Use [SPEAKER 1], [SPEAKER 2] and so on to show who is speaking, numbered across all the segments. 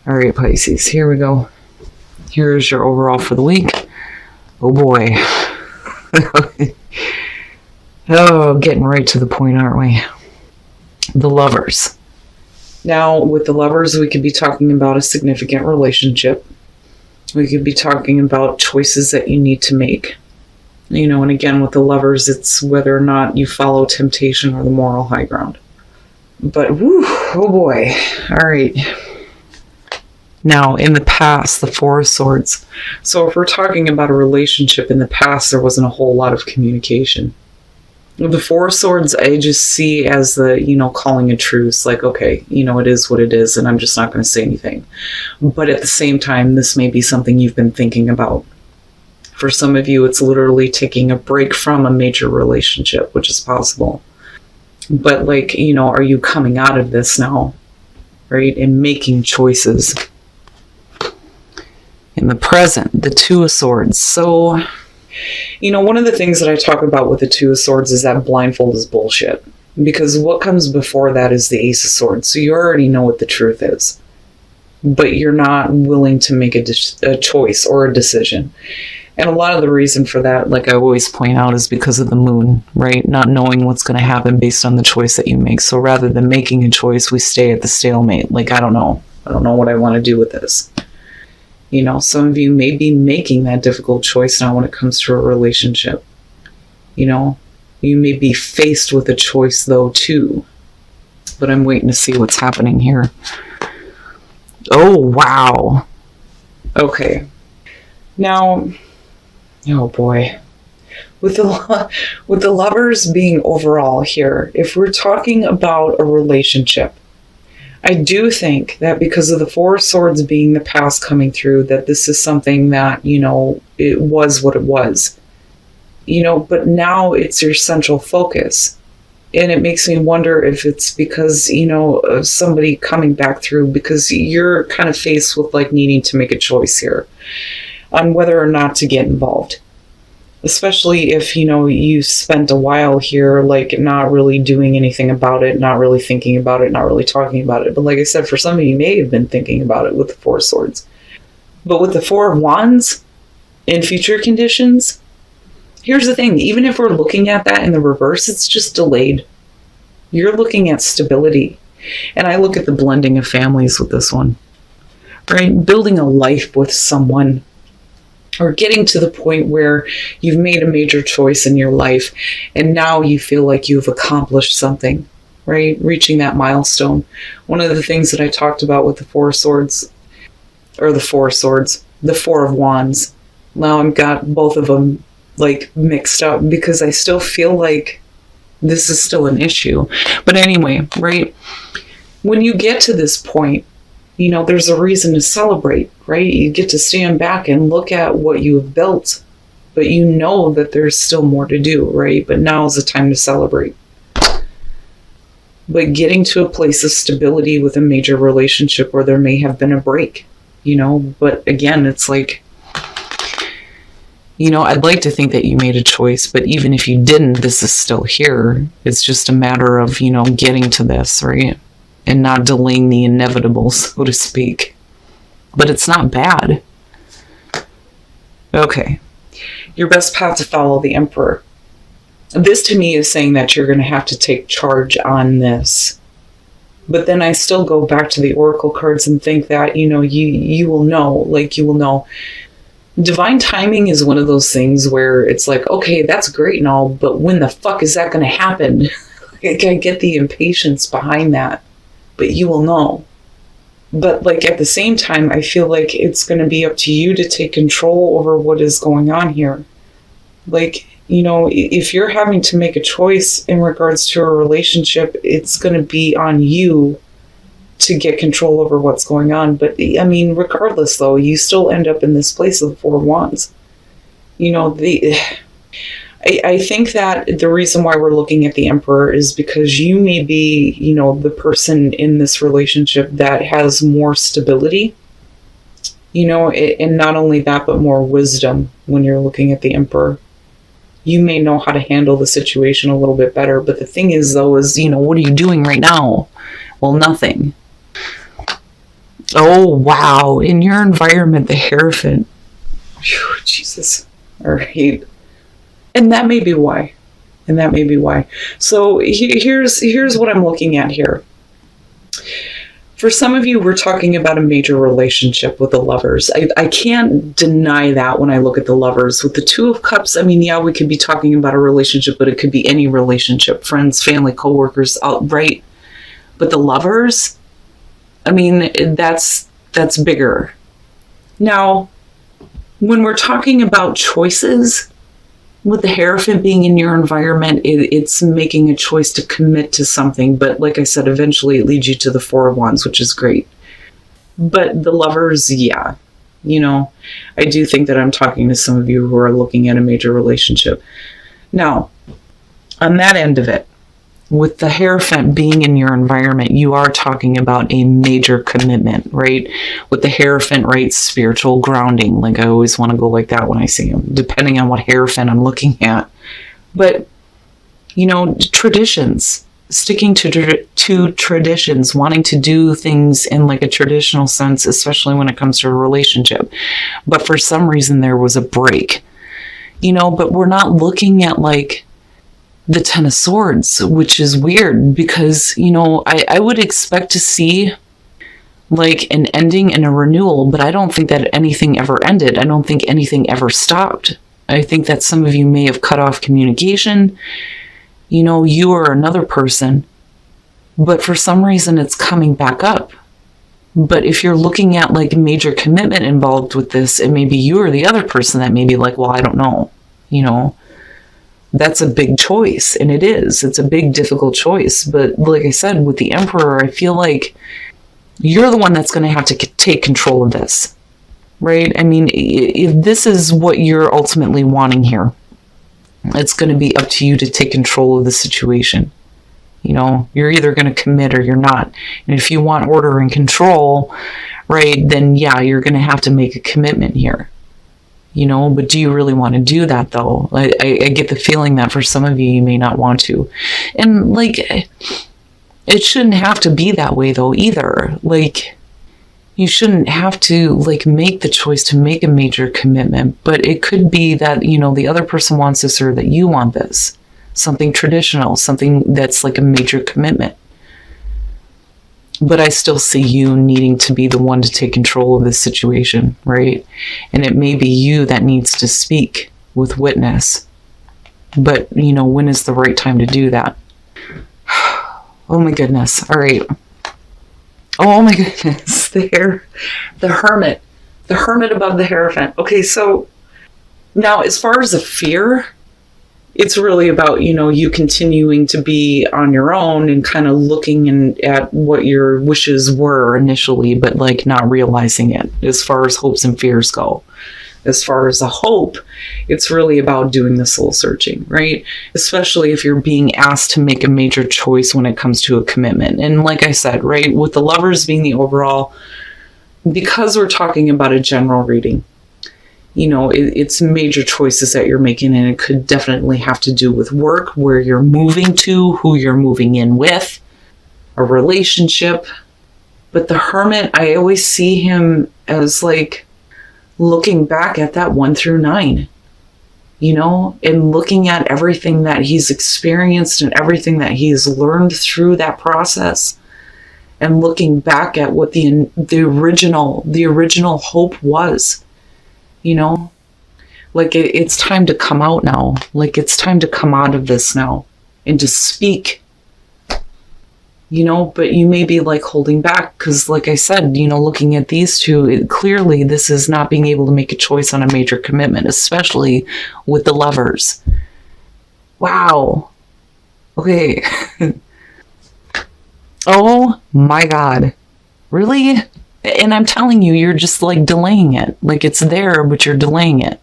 [SPEAKER 1] All right, Pisces, here we go. Here's your overall for the week. Oh boy. Oh, getting right to the point, aren't we? The Lovers. Now, with the Lovers, we could be talking about a significant relationship. We could be talking about choices that you need to make. And again, with the Lovers, it's whether or not you follow temptation or the moral high ground. But, whew, oh boy. All right. Now, in the past, the Four of Swords. So if we're talking about a relationship in the past, there wasn't a whole lot of communication. The Four of Swords, I just see as the, calling a truce. Like, okay, it is what it is, and I'm just not going to say anything. But at the same time, this may be something you've been thinking about. For some of you, it's literally taking a break from a major relationship, which is possible. But are you coming out of this now, right? And making choices. In the present, the Two of Swords. So, one of the things that I talk about with the Two of Swords is that blindfold is bullshit. Because what comes before that is the Ace of Swords. So you already know what the truth is. But you're not willing to make a choice or a decision. And a lot of the reason for that, like I always point out, is because of the moon, right? Not knowing what's going to happen based on the choice that you make. So rather than making a choice, we stay at the stalemate. Like, I don't know. I don't know what I want to do with this. Some of you may be making that difficult choice now when it comes to a relationship. You may be faced with a choice, though, too. But I'm waiting to see what's happening here. Oh, wow. Okay. Now, oh boy. With the Lovers being overall here, if we're talking about a relationship, I do think that because of the Four of Swords being the past coming through, that this is something that, it was what it was. But now it's your central focus. And it makes me wonder if it's because, of somebody coming back through, because you're kind of faced with needing to make a choice here on whether or not to get involved. Especially if, you spent a while here, not really doing anything about it, not really thinking about it, not really talking about it. But like I said, for some of you may have been thinking about it with the Four of Swords. But with the Four of Wands in future conditions, here's the thing. Even if we're looking at that in the reverse, it's just delayed. You're looking at stability. And I look at the blending of families with this one. Right? Building a life with someone. Or getting to the point where you've made a major choice in your life and now you feel like you've accomplished something, right? Reaching that milestone. One of the things that I talked about with the Four of Swords, the Four of Wands. Now I've got both of them mixed up because I still feel like this is still an issue. But anyway, right? When you get to this point, there's a reason to celebrate, right? You get to stand back and look at what you have built, but that there's still more to do, right? But now is the time to celebrate. But getting to a place of stability with a major relationship where there may have been a break, but again, it's I'd like to think that you made a choice, but even if you didn't, this is still here. It's just a matter of, getting to this, right? And not delaying the inevitable, so to speak. But it's not bad. Okay. Your best path to follow, the Emperor. This to me is saying that you're going to have to take charge on this. But then I still go back to the Oracle cards and think that, you will know. You will know. Divine timing is one of those things where it's okay, that's great and all, but when the fuck is that going to happen? I get the impatience behind that. But you will know. But at the same time, I feel like it's going to be up to you to take control over what is going on here. If you're having to make a choice in regards to a relationship, it's going to be on you to get control over what's going on. But regardless though, you still end up in this place of the Four of Wands. I think that the reason why we're looking at the Emperor is because you may be, the person in this relationship that has more stability, and not only that, but more wisdom when you're looking at the Emperor. You may know how to handle the situation a little bit better. But the thing is, though, is, what are you doing right now? Well, nothing. Oh, wow. In your environment, the Hierophant. Phew, Jesus. All right. And that may be why. And that may be why. So here's what I'm looking at here. For some of you, we're talking about a major relationship with the Lovers. I can't deny that when I look at the Lovers. With the Two of Cups, I mean, yeah, we could be talking about a relationship, but it could be any relationship, friends, family, coworkers, right? But the Lovers, I mean, that's bigger. Now, when we're talking about choices, with the Hierophant being in your environment, it's making a choice to commit to something. But like I said, eventually it leads you to the Four of Wands, which is great. But the Lovers, yeah. I do think that I'm talking to some of you who are looking at a major relationship. Now, on that end of it, with the Hierophant being in your environment, you are talking about a major commitment, right? With the Hierophant, right? Spiritual grounding. Like I always want to go like that when I see him, depending on what Hierophant I'm looking at. But, traditions, sticking to traditions, wanting to do things in like a traditional sense, especially when it comes to a relationship. But for some reason, there was a break, but we're not looking at like the Ten of Swords, which is weird because, I would expect to see like an ending and a renewal, but I don't think that anything ever ended. I don't think anything ever stopped. I think that some of you may have cut off communication, you or another person, but for some reason it's coming back up. But if you're looking at like a major commitment involved with this, it may be you or the other person that may be like, well, I don't know, That's a big choice, and it's a big, difficult choice. But like I said, with the Emperor, I feel like you're the one that's going to have to take control of this, right? I mean, if this is what you're ultimately wanting here, it's going to be up to you to take control of the situation. You're either going to commit or you're not. And if you want order and control, right, then yeah, you're going to have to make a commitment here. But do you really want to do that though? I get the feeling that for some of you, you may not want to. And like, it shouldn't have to be that way though either. Like, you shouldn't have to like make the choice to make a major commitment, but it could be that, the other person wants this or that you want this. Something traditional, something that's like a major commitment. But I still see you needing to be the one to take control of this situation, right? And it may be you that needs to speak with witness. But, when is the right time to do that? Oh my goodness. All right. Oh my goodness. The Hermit. The Hermit above the Hierophant. Okay, so now as far as a fear, it's really about, you continuing to be on your own and kind of looking at what your wishes were initially, but like not realizing it as far as hopes and fears go. As far as a hope, it's really about doing the soul searching, right? Especially if you're being asked to make a major choice when it comes to a commitment. And like I said, right, with the Lovers being the overall, because we're talking about a general reading, it's major choices that you're making, and it could definitely have to do with work, where you're moving to, who you're moving in with, a relationship. But the Hermit, I always see him as like looking back at that 1 through 9, and looking at everything that he's experienced and everything that he's learned through that process, and looking back at what the original hope was. Like it's time to come out now. Like it's time to come out of this now and to speak, but you may be like holding back because like I said, looking at these two, clearly this is not being able to make a choice on a major commitment, especially with the Lovers. Wow. Okay. Oh my God. Really? And I'm telling you, you're just like delaying it. Like it's there, but you're delaying it.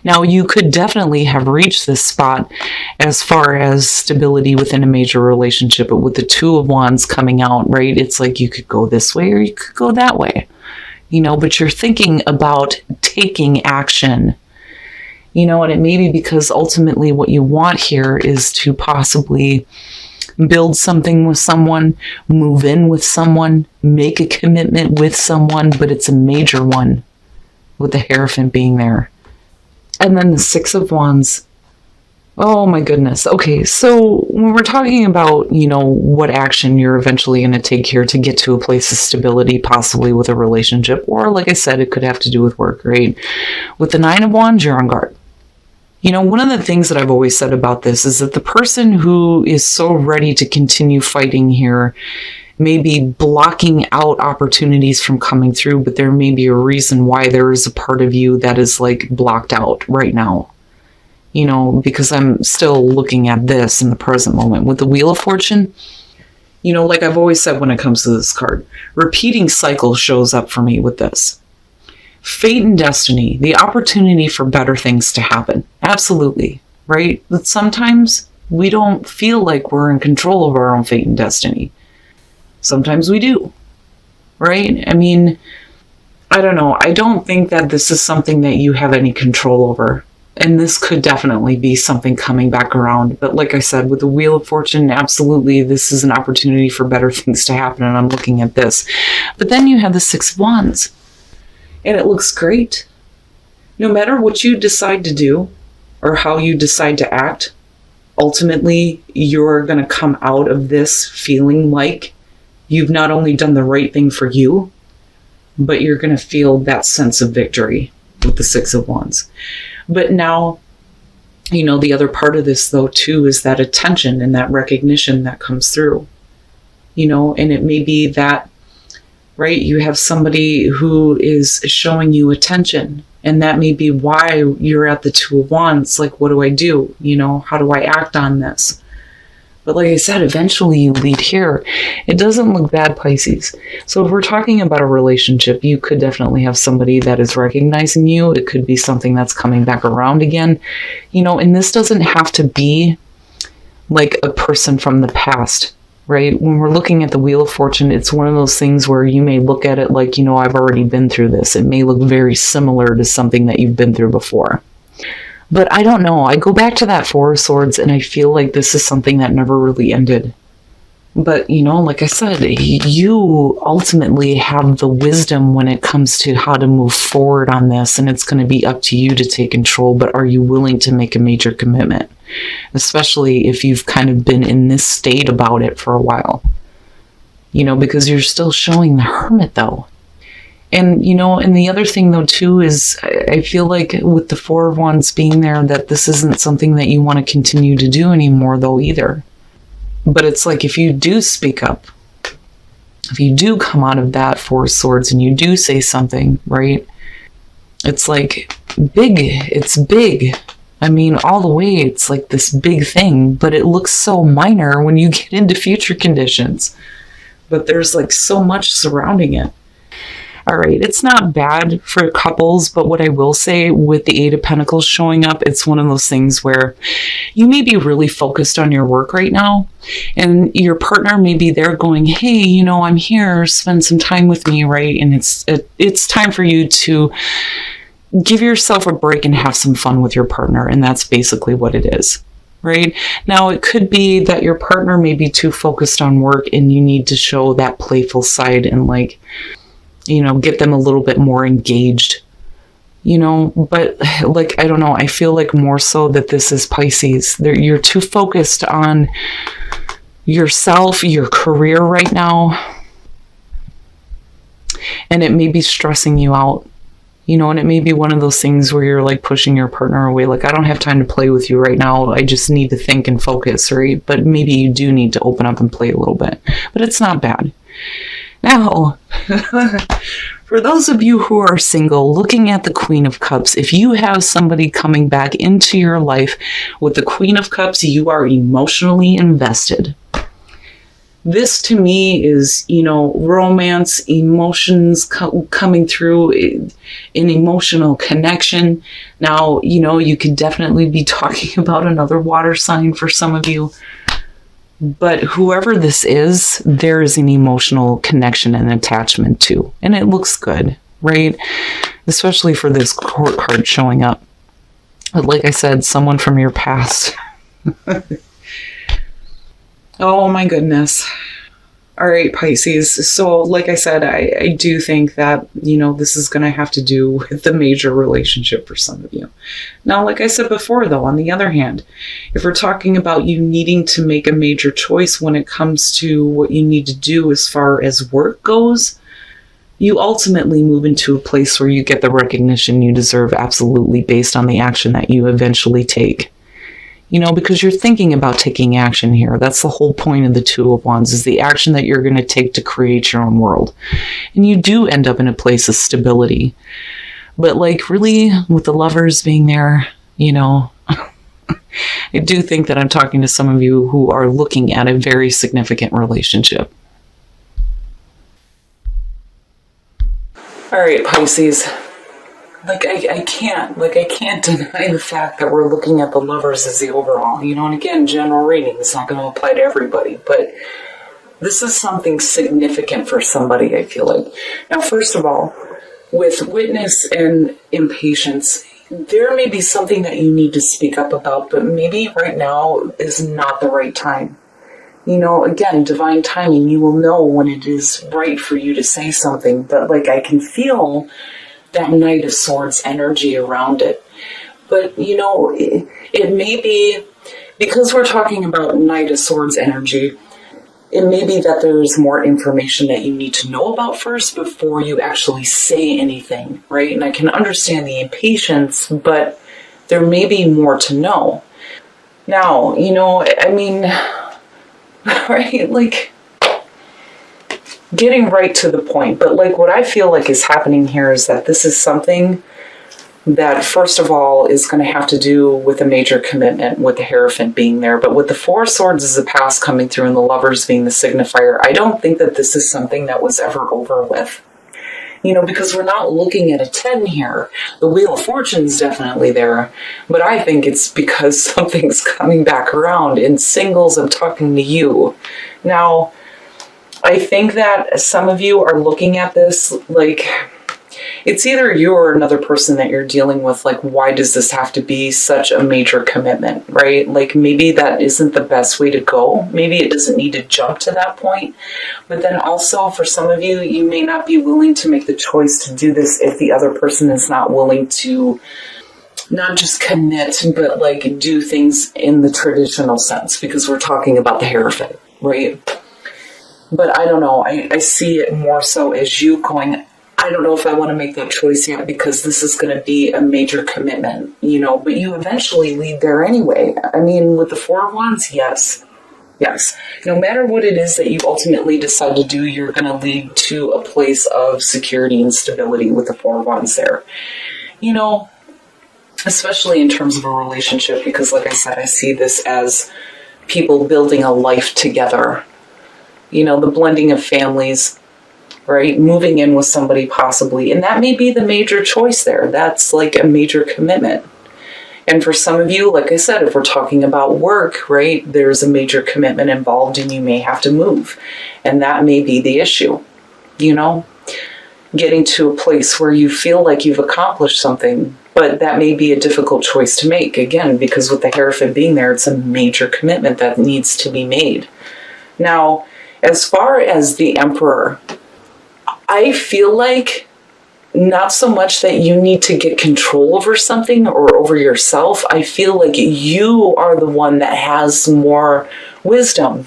[SPEAKER 1] Now, you could definitely have reached this spot as far as stability within a major relationship, but with the Two of Wands coming out, right? It's like you could go this way or you could go that way, but you're thinking about taking action, and it may be because ultimately what you want here is to possibly build something with someone, move in with someone, make a commitment with someone, but it's a major one with the Hierophant being there. And then the Six of Wands. Oh my goodness. Okay, so when we're talking about, what action you're eventually going to take here to get to a place of stability, possibly with a relationship, or like I said, it could have to do with work, right? With the Nine of Wands, you're on guard. One of the things that I've always said about this is that the person who is so ready to continue fighting here may be blocking out opportunities from coming through, but there may be a reason why there is a part of you that is like blocked out right now. Because I'm still looking at this in the present moment. With the Wheel of Fortune, like I've always said when it comes to this card, repeating cycle shows up for me with this. Fate and destiny, the opportunity for better things to happen. Absolutely, right? But sometimes we don't feel like we're in control of our own fate and destiny. Sometimes we do, right? I mean, I don't know. I don't think that this is something that you have any control over. And this could definitely be something coming back around. But like I said, with the Wheel of Fortune, absolutely, this is an opportunity for better things to happen. And I'm looking at this. But then you have the Six of Wands. And it looks great. No matter what you decide to do or how you decide to act, ultimately, you're going to come out of this feeling like you've not only done the right thing for you, but you're going to feel that sense of victory with the Six of Wands. But now, the other part of this, though, too, is that attention and that recognition that comes through. And it may be that, right, you have somebody who is showing you attention. And that may be why you're at the Two of Wands. Like, what do I do? How do I act on this? But like I said, eventually you lead here. It doesn't look bad, Pisces. So if we're talking about a relationship, you could definitely have somebody that is recognizing you. It could be something that's coming back around again. And this doesn't have to be like a person from the past, right? When we're looking at the Wheel of Fortune, it's one of those things where you may look at it like, I've already been through this. It may look very similar to something that you've been through before. But I don't know. I go back to that Four of Swords and I feel like this is something that never really ended. But, like I said, you ultimately have the wisdom when it comes to how to move forward on this. And it's going to be up to you to take control. But are you willing to make a major commitment? Especially if you've kind of been in this state about it for a while. Because you're still showing the Hermit, though. And, and the other thing, though, too, is I feel like with the Four of Wands being there, that this isn't something that you want to continue to do anymore, though, either. But it's like if you do speak up, if you do come out of that Four of Swords and you do say something, right? It's like big. It's big. I mean, all the way, it's like this big thing, but it looks so minor when you get into future conditions. But there's like so much surrounding it. All right, it's not bad for couples, but what I will say with the Eight of Pentacles showing up, it's one of those things where you may be really focused on your work right now, and your partner may be there going, hey, I'm here, spend some time with me, right? And it's time for you to give yourself a break and have some fun with your partner, and that's basically what it is. Right? Now, it could be that your partner may be too focused on work and you need to show that playful side and get them a little bit more engaged, but I don't know. I feel like more so that this is Pisces. You're too focused on yourself, your career right now, and it may be stressing you out, and it may be one of those things where you're like pushing your partner away. Like, I don't have time to play with you right now. I just need to think and focus, right? But maybe you do need to open up and play a little bit, but it's not bad. Now, for those of you who are single, looking at the Queen of Cups, if you have somebody coming back into your life with the Queen of Cups, you are emotionally invested. This to me is, romance, emotions coming through, an emotional connection. Now, you could definitely be talking about another water sign for some of you. But whoever this is, there is an emotional connection and attachment to. And it looks good, right? Especially for this court card showing up. But like I said, someone from your past. Oh my goodness. All right, Pisces. So, like I said, I do think that, this is going to have to do with the major relationship for some of you. Now, like I said before, though, on the other hand, if we're talking about you needing to make a major choice when it comes to what you need to do as far as work goes, you ultimately move into a place where you get the recognition you deserve absolutely based on the action that you eventually take. Because you're thinking about taking action here. That's the whole point of the Two of Wands, is the action that you're going to take to create your own world. And you do end up in a place of stability. But really, with the Lovers being there, I do think that I'm talking to some of you who are looking at a very significant relationship. All right, Pisces. I can't deny the fact that we're looking at the Lovers as the overall, and again, general reading is not going to apply to everybody, but this is something significant for somebody, I feel like. Now, first of all, with Witness and Impatience, there may be something that you need to speak up about, but maybe right now is not the right time. Again, divine timing, you will know when it is right for you to say something, but I can feel that Knight of Swords energy around it. But, it may be, because we're talking about Knight of Swords energy, it may be that there's more information that you need to know about first before you actually say anything, right? And I can understand the impatience, but there may be more to know. Now, right, getting right to the point, but what I feel like is happening here is that this is something that, first of all, is going to have to do with a major commitment, with the Hierophant being there. But with the Four of Swords as the past coming through and the Lovers being the signifier, I don't think that this is something that was ever over with. Because we're not looking at a 10 here. The Wheel of Fortune is definitely there, but I think it's because something's coming back around. In singles, I'm talking to you. Now, I think that some of you are looking at this it's either you or another person that you're dealing with, why does this have to be such a major commitment, right? Maybe that isn't the best way to go. Maybe it doesn't need to jump to that point. But then also, for some of you, you may not be willing to make the choice to do this if the other person is not willing to not just commit, but do things in the traditional sense, because we're talking about the Hierophant, right? But I don't know. I see it more so as you going, I don't know if I want to make that choice yet because this is going to be a major commitment, but you eventually lead there anyway. With the Four of Wands, yes. Yes. No matter what it is that you ultimately decide to do, you're going to lead to a place of security and stability with the Four of Wands there. Especially in terms of a relationship, because like I said, I see this as people building a life together. The blending of families, right? Moving in with somebody possibly. And that may be the major choice there. That's a major commitment. And for some of you, like I said, if we're talking about work, right, there's a major commitment involved and you may have to move. And that may be the issue, getting to a place where you feel like you've accomplished something, but that may be a difficult choice to make. Again, because with the Hierophant being there, it's a major commitment that needs to be made. Now, as far as the Emperor, I feel like not so much that you need to get control over something or over yourself. I feel like you are the one that has more wisdom,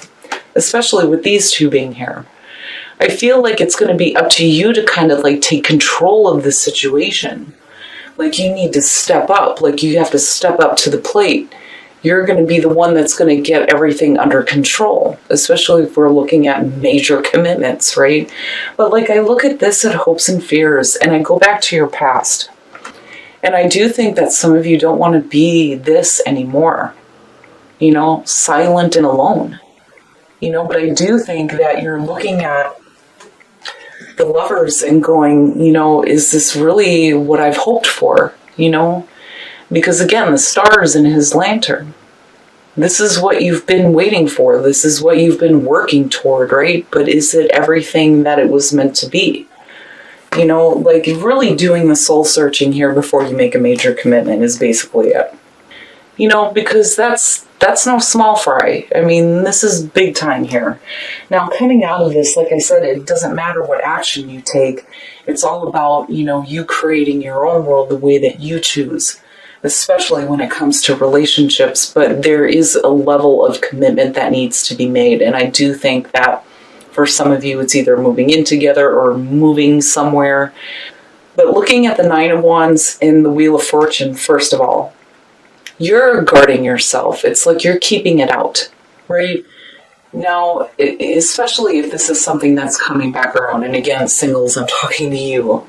[SPEAKER 1] especially with these two being here. I feel like it's going to be up to you to kind of take control of the situation. You need to step up. You have to step up to the plate. You're going to be the one that's going to get everything under control, especially if we're looking at major commitments, right? But I look at this at hopes and fears, and I go back to your past. And I do think that some of you don't want to be this anymore, silent and alone. But I do think that you're looking at the Lovers and going, is this really what I've hoped for, Because again, the stars in his lantern, this is what you've been waiting for. This is what you've been working toward, right? But is it everything that it was meant to be? Really doing the soul searching here before you make a major commitment is basically it. Because that's that's no small fry. I mean, this is big time here. Now, coming out of this, like I said, it doesn't matter what action you take. It's all about, you creating your own world the way that you choose, especially when it comes to relationships. But there is a level of commitment that needs to be made. And I do think that for some of you, it's either moving in together or moving somewhere. But looking at the Nine of Wands and the Wheel of Fortune, first of all, you're guarding yourself. It's like you're keeping it out, right? Now, especially if this is something that's coming back around, and again, singles, I'm talking to you.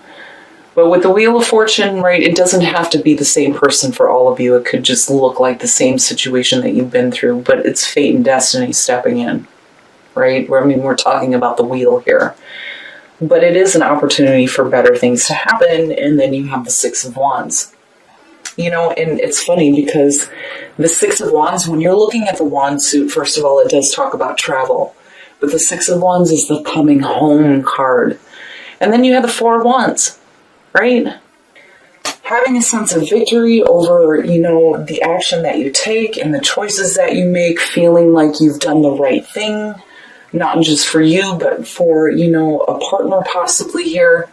[SPEAKER 1] But with the Wheel of Fortune, right, it doesn't have to be the same person for all of you. It could just look like the same situation that you've been through, but it's fate and destiny stepping in, right? We're talking about the wheel here. But it is an opportunity for better things to happen, and then you have the Six of Wands. And it's funny because the Six of Wands, when you're looking at the wand suit, first of all, it does talk about travel. But the Six of Wands is the coming home card. And then you have the Four of Wands, right? Having a sense of victory over, the action that you take and the choices that you make, feeling like you've done the right thing, not just for you, but for, a partner possibly here.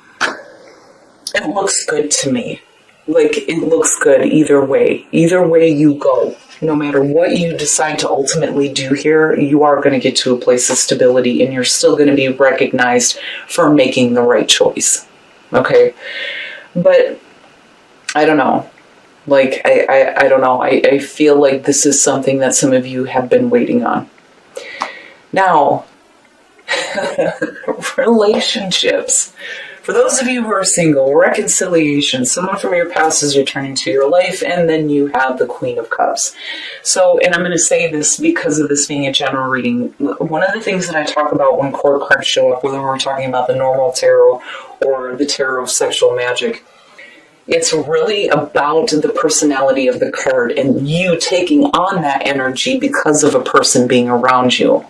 [SPEAKER 1] It looks good to me. Like, it looks good either way. Either way you go. No matter what you decide to ultimately do here, you are going to get to a place of stability, and you're still going to be recognized for making the right choice. Okay? But, I don't know. Like, I don't know. I feel like this is something that some of you have been waiting on. Now, relationships. For those of you who are single, reconciliation, someone from your past is returning to your life, and then you have the Queen of Cups. So, and I'm going to say this because of this being a general reading, one of the things that I talk about when court cards show up, whether we're talking about the normal tarot or the tarot of sexual magic, it's really about the personality of the card and you taking on that energy because of a person being around you.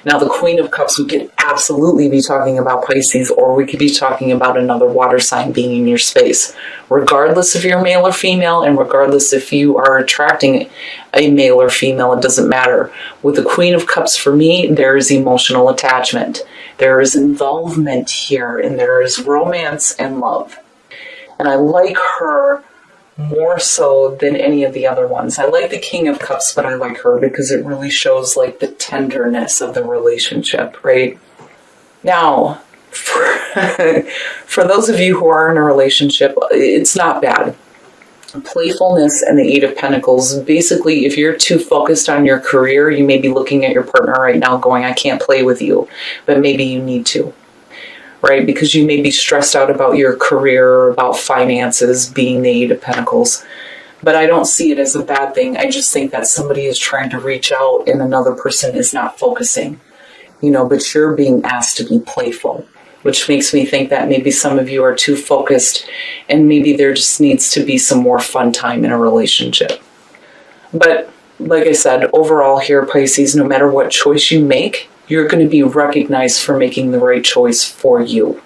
[SPEAKER 1] Now, the Queen of Cups, we could absolutely be talking about Pisces, or we could be talking about another water sign being in your space. Regardless if you're male or female, and regardless if you are attracting a male or female, it doesn't matter. With the Queen of Cups, for me, there is emotional attachment. There is involvement here, and there is romance and love. And I like her more so than any of the other ones. I like the King of Cups, but I like her because it really shows like the tenderness of the relationship, right? Now, for those of you who are in a relationship, it's not bad. Playfulness and the Eight of Pentacles. Basically, if you're too focused on your career, you may be looking at your partner right now going, I can't play with you, but maybe you need to. Right? Because you may be stressed out about your career or about finances being the Eight of Pentacles. But I don't see it as a bad thing. I just think that somebody is trying to reach out and another person is not focusing. But you're being asked to be playful, which makes me think that maybe some of you are too focused and maybe there just needs to be some more fun time in a relationship. But like I said, overall here, Pisces, no matter what choice you make, you're going to be recognized for making the right choice for you.